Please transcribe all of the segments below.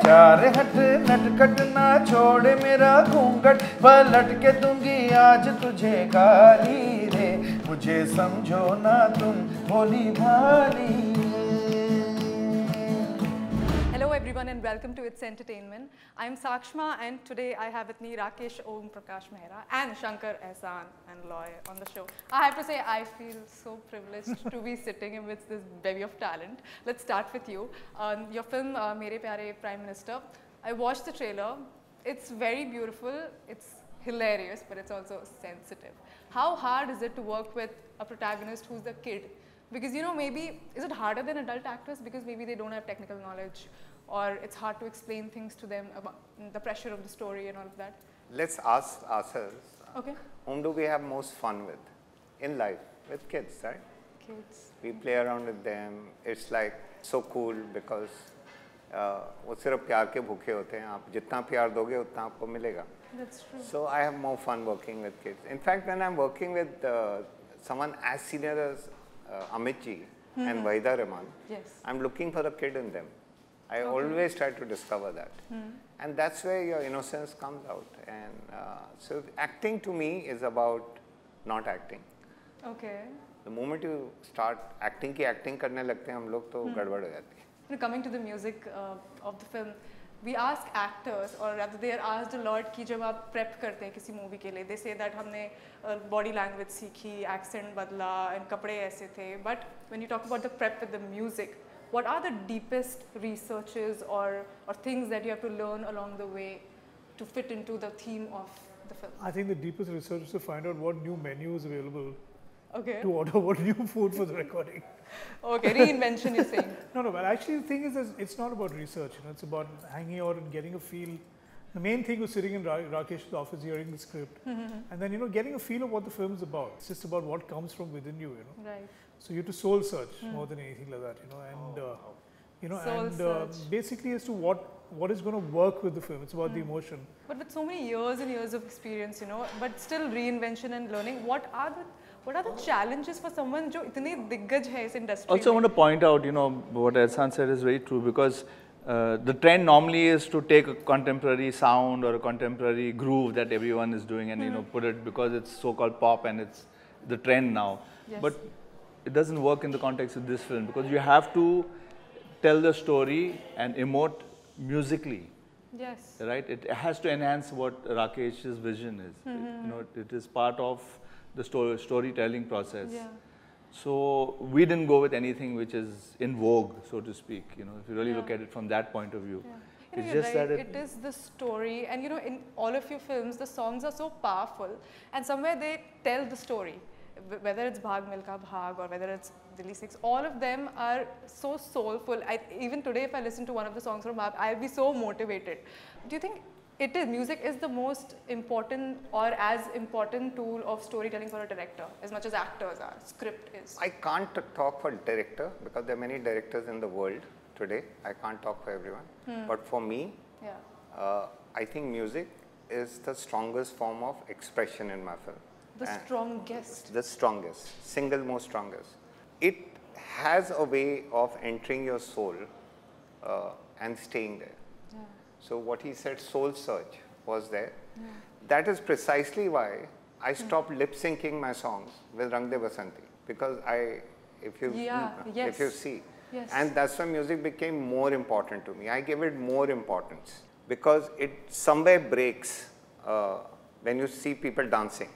जा रे हट नटखट ना छोड़ मेरा घूंघट पलट के दूंगी आज तुझे गाली रे मुझे समझो ना तुम भोली भाली. Hello everyone and welcome to It's Entertainment. I'm Sakshma and today I have with me Rakeysh, Prakash, Mehra and Shankar Ehsaan Loy on the show. I have to say I feel so privileged to be sitting amidst this bevy of talent. Let's start with you. Your film Mere Pyare Prime Minister. I watched the trailer. It's very beautiful. It's hilarious but it's also sensitive. How hard is it to work with a protagonist who's the kid? Because maybe, is it harder than adult actors because maybe they don't have technical knowledge or it's hard to explain things to them about the pressure of the story and all of that? Let's ask ourselves, okay. Whom do we have most fun with in life? With kids, right? Kids. We play around with them. It's like so cool because वो सिर्फ प्यार के भूखे होते हैं. आप जितना प्यार दोगे उतना आपको मिलेगा. That's true. So I have more fun working with kids. In fact, when I'm working with someone as senior as Amit ji and Wahida Rahman, yes. I'm looking for a kid in them. I always try to discover that. And that's where your innocence comes out. And so acting to me is about not acting. Okay. The moment you start acting की acting करने लगते हैं हम लोग तो गड़बड़ हो जाती है. Coming to the music of the film, we ask actors, or rather they are asked a lot कि जब आप prep करते हैं किसी movie के लिए, they say that हमने body language सीखी, accent बदला, and कपड़े ऐसे थे. But when you talk about the prep with the music, what are the deepest researches or things that you have to learn along the way to fit into the theme of the film? I think the deepest research is to find out what new menu is available. Okay. To order what new food for the recording. Okay, reinvention you're saying. No, but actually the thing is it's not about research, it's about hanging out and getting a feel. The main thing was sitting in Rakesh's office, hearing the script, and then getting a feel of what the film is about. It's just about what comes from within you, Right. So you have to soul search more than anything like that, and basically as to what is going to work with the film. It's about the emotion. But with so many years and years of experience, but still reinvention and learning, what are the challenges for someone जो इतने दिग्गज है इस industry? Also, I want to point out, what Ehsaan said is very true because the trend normally is to take a contemporary sound or a contemporary groove that everyone is doing and put it because it's so-called pop and it's the trend now. Yes. But it doesn't work in the context of this film because you have to tell the story and emote musically. Yes. Right? It has to enhance what Rakesh's vision is. It is part of the storytelling process. Yeah. So we didn't go with anything which is in vogue, so to speak. If you really look at it from that point of view, it's you're just right. that it is the story, and in all of your films, the songs are so powerful, and somewhere they tell the story. Whether it's Bhag Milka Bhag or whether it's Delhi 6, all of them are so soulful. Even today, if I listen to one of the songs from Bhag, I'll be so motivated. Do you think music is the most important or as important tool of storytelling for a director, as much as actors are, script is? I can't talk for director because there are many directors in the world today. I can't talk for everyone. But for me, I think music is the strongest form of expression in my film. The strongest. The strongest, single most strongest. It has a way of entering your soul and staying there. Yeah. So what he said, soul search, was there. Yeah. That is precisely why I stopped lip syncing my songs with Rang De Basanti, because if you see, and that's why music became more important to me. I gave it more importance because it somewhere breaks when you see people dancing.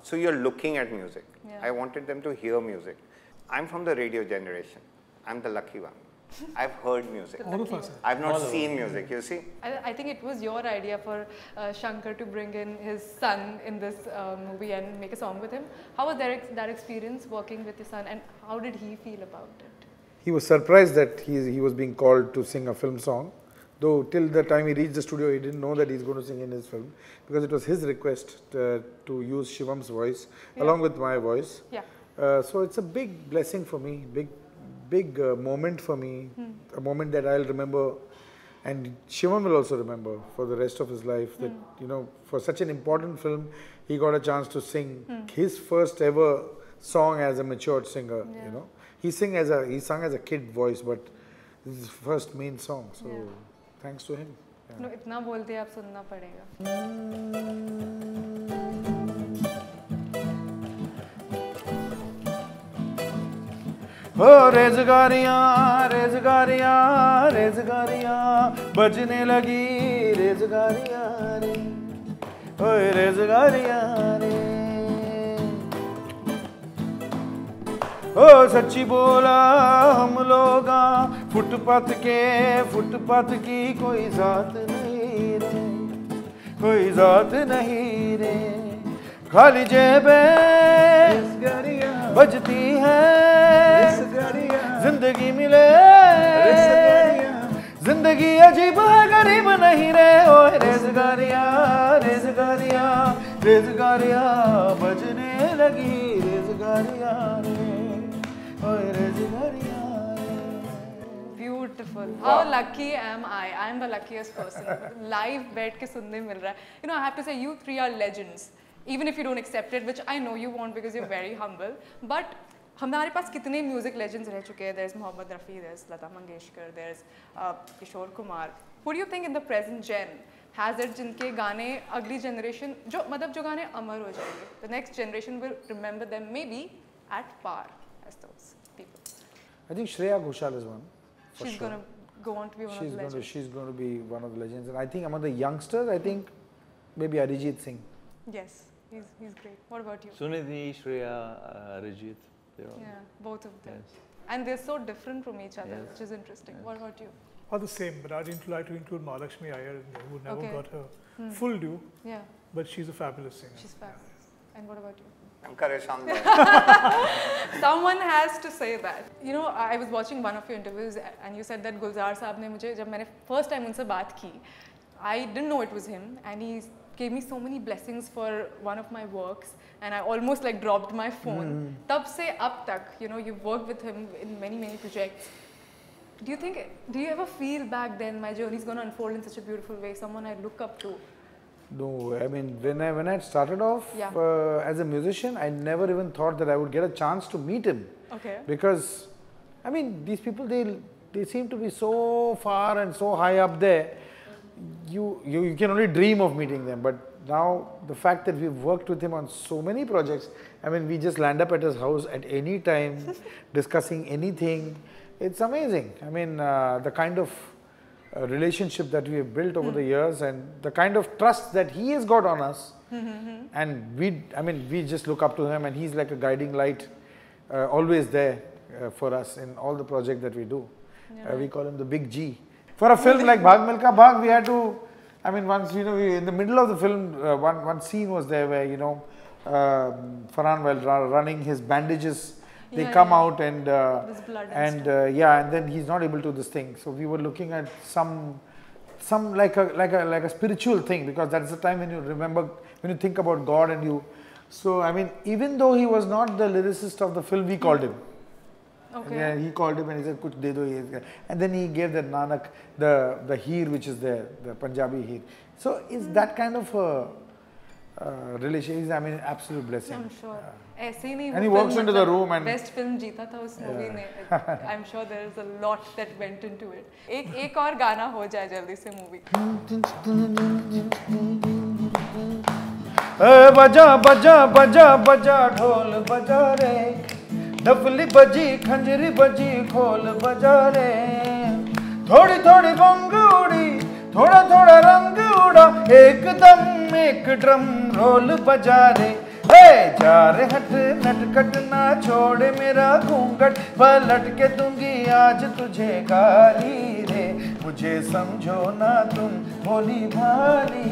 So you're looking at music. Yeah. I wanted them to hear music. I'm from the radio generation. I'm the lucky one. I've heard music. All of us. I've not seen music, you see. I think it was your idea for Shankar to bring in his son in this movie and make a song with him. How was that experience working with his son, and how did he feel about it? He was surprised that he was being called to sing a film song. Though till the time he reached the studio, he didn't know that he's going to sing in his film, because it was his request to use Shivam's voice along with my voice. Yeah. So it's a big blessing for me, big moment for me, a moment that I'll remember, and Shivam will also remember for the rest of his life. That for such an important film, he got a chance to sing his first ever song as a matured singer. Yeah. He sung as a kid voice, but This is his first main song, so thanks to him. No, इतना बोलते आप सुनना पड़ेगा. हो रेज़गारियाँ रेज़गारियाँ रेज़गारियाँ बजने लगी रेज़गारियाँ रे ओए रेज़गारियाँ रे ओ सच्ची बोला हम लोगा फुटपाथ की कोई जात नहीं रे कोई जात नहीं रे खाली जेबें बजती हैं जिंदगी मिले जिंदगी अजीब है गरीब नहीं रे ओए रेज़गारियाँ रेज़गारियाँ रेज़गारियाँ बजने लगी रेज़गारियाँ रे ओए रेज़गारियाँ Beautiful. How lucky am I? I am the luckiest person. Live बैठ के सुनने मिल रहा है. You know, I have to say you three are legends. Even if you don't accept it, which I know you won't because you're very humble. But हमारे पास कितने music legends रह चुके हैं. There's Mohammed Rafi, there's Lata Mangeshkar, there's Kishore Kumar. Who do you think in the present gen has it जिनके गाने अगली generation जो मतलब जो गाने अमर हो जाएंगे. The next generation will remember them maybe at par as those people. I think Shreya Ghoshal is one. She's going to go on to be one of the legends. She's going to be one of the legends. And I think among the youngsters, I think maybe Arijit Singh. Yes, he's great. What about you? Sunidhi, Shreya, Arijit. Yeah, both of them. Yes. And they're so different from each other, which is interesting. What about you? Are the same, but I'd like to include Mahalakshmi Iyer in there, who never got her full due. Yeah. But she's a fabulous singer. She's fabulous. And what about you? Shankar Ehsaan Loy. Someone has to say that. You know, I was watching one of your interviews and you said that Gulzar Saab ne mujhe, jab maine first time unse baat ki, I didn't know it was him and he gave me so many blessings for one of my works and I almost like dropped my phone. Tab se ab tak, you know, you've worked with him in many, many projects. Do you ever feel back then my journey is going to unfold in such a beautiful way, someone I look up to? No, I mean, when I started off as a musician, I never even thought that I would get a chance to meet him. Okay. Because, I mean, these people, they seem to be so far and so high up there. You can only dream of meeting them. But now, the fact that we've worked with him on so many projects, I mean, we just land up at his house at any time, discussing anything. It's amazing. I mean, the kind of relationship that we have built over the years and the kind of trust that he has got on us. And we just look up to him and he's like a guiding light, always there for us in all the projects that we do. We call him the Big G. For a film like Bhag Milka Bhag, we had to, I mean, once, you know, in the middle of the film, one scene was there where, you know, Farhan, while running, his bandages, they come out and and then he's not able to this thing. So we were looking at some like a spiritual thing, because that's the time when you remember, when you think about God and you. So I mean, even though he was not the lyricist of the film, we called him. Okay. Yeah, he called him and he said, "Kuch de do ye." And then he gave that Nanak, the heer which is there, the Punjabi heer. So it's that kind of relation. I mean, absolute blessing. I'm sure. And he walks into the room and best film जीता था उस movie ने. I'm sure there is a lot that went into it. एक और गाना हो जाए जल्दी से movie. बजा बजा बजा बजा ढोल बजा रे, डफली बजी खंजरी बजी खोल बजा रे, थोड़ी थोड़ी बंग उड़ी थोड़ा थोड़ा रंग उड़ा, एकदम एक ड्रम रोल बजा रे, जा रे हट नटखट ना छोड़े मेरा घूंघट, पलट के दूंगी आज तुझे गाली रे, मुझे समझो ना तुम भोली भाली।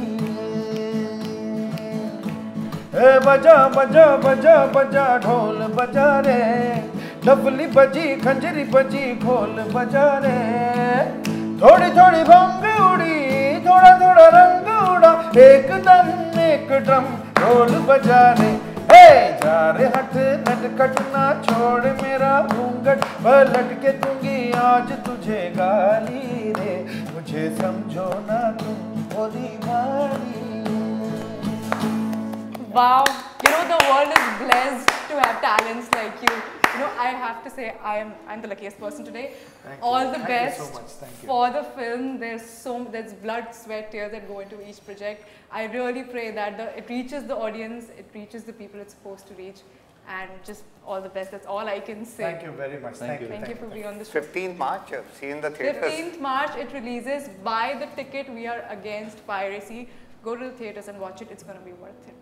बजा बजा बजा बजा ढोल बजा रे, डफली बजी खंजरी बजी खोल बजा रे, थोड़ी थोड़ी भंग उड़ी थोड़ा थोड़ा रंग उड़ा, एकदम एक ड्रम ढोल बजा रे, जा रे हट नटखट ना छोड़ मेरा घूंघट, पलट के दूंगी आज तुझे गाली रे, मुझे समझो ना तुम भोली भाली। Wow, you know, the world is blessed to have talents like you. No, I have to say I'm the luckiest person today. Thank All you. the Thank best you so much. Thank you. for the film. There's blood, sweat, tears that go into each project. I really pray that it reaches the audience, it reaches the people it's supposed to reach, and just all the best. That's all I can say. Thank you very much. Thank you. Thank you for being on the show. 15th March, see in the theaters. 15th March it releases. Buy the ticket. We are against piracy. Go to the theaters and watch it. It's going to be worth it.